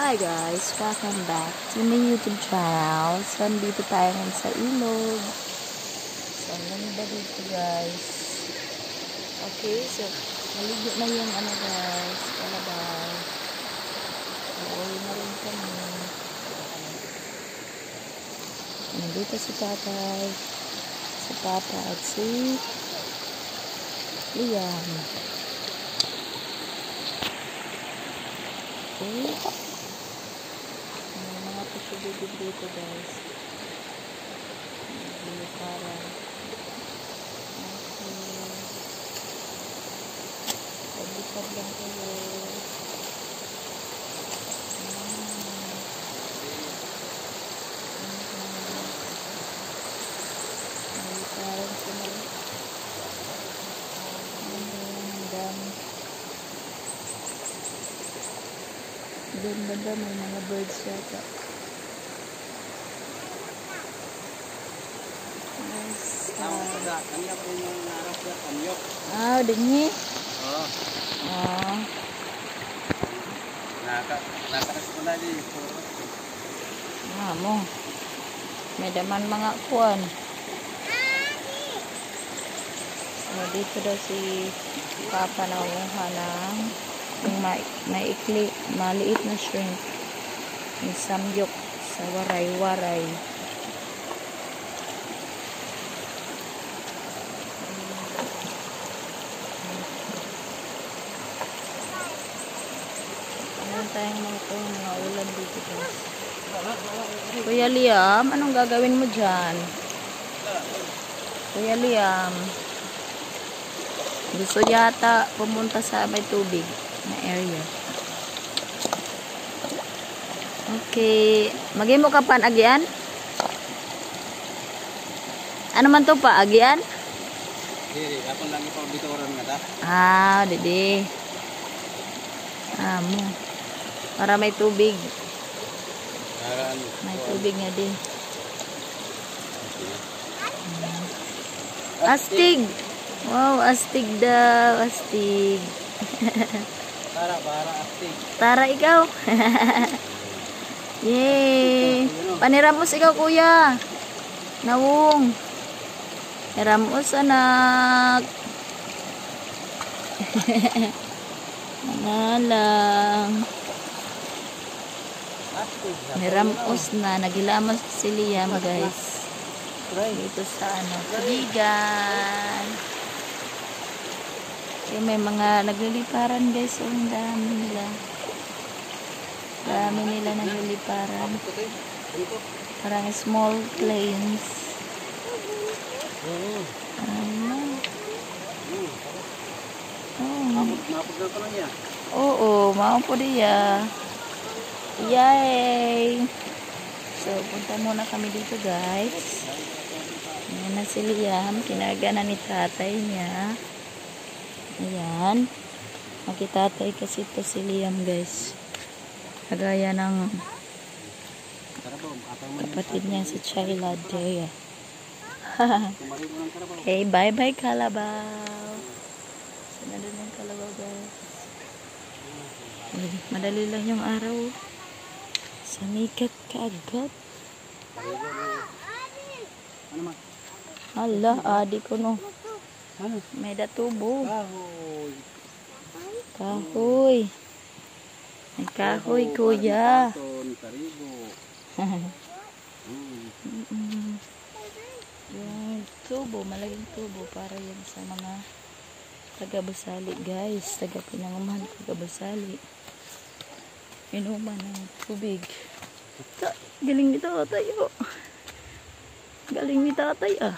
Hi guys, welcome back to my YouTube channel. So, nandito tayo ngayon sa ilog. So, ganda dito guys. Okay, so, maligo na yung guys, kalabay. Uuwi na rin kami. Nandito si tatay, si papa at si Liam. Okay. Pasigigid dito guys. Para paglikad lang kayo. Parang sila doon banda may mga birds yata. Dingi. Oh. Oh. Nakareskola di. Mo. May daman mga kuan. So, dito daw si Papa na umuha ng yung maikli, maliit na shrimp. Yung samgyok sa waray-waray. Tayong mga ulam dito guys. Kuya Liam, anong gagawin mo dyan? Kuya Liam, gusto yata pumunta sa may tubig na area. Okay, magimo ka pan agian? Ano man to pa agian? Ako lang ito bitoran nga ta. Dede. Mo. Para may tubig. May tubig nga din. Astig. Wow, astig daw. Astig. Para astig. Tara ikaw. Yay. Paniramos ikaw kuya. Nawong. Ramos anak. Lang. Niramos na. Nagilamas si Liam guys. Dito sa tubigan. Yung may mga nagliliparan guys. Ang dami nila. Dami nila nagliliparan. Parang small planes. Mapagdal pa lang yan. Oo, maupo diya. Yay! So, punta muna kami dito guys. Ayan na si Liam. Kinaga na ni tatay niya. Ayan. Makitatay kasi ito si Liam guys. Kagaya ng kapatid niya si Chayla Dea. Okay, bye-bye Kalabaw. So, nandun yung Kalabaw guys. Madali lang yung araw. Samikat kaagad. Hala, adi ko no. May datubo. Kahoy. May kahoy kuya. Yung tubo, malaking tubo para yan sa mga taga-Basali guys. Taga-Pinangumahan taga-Basali. Inuman ng tubig. Galing ni tatay oh. Galing ni tatay ah.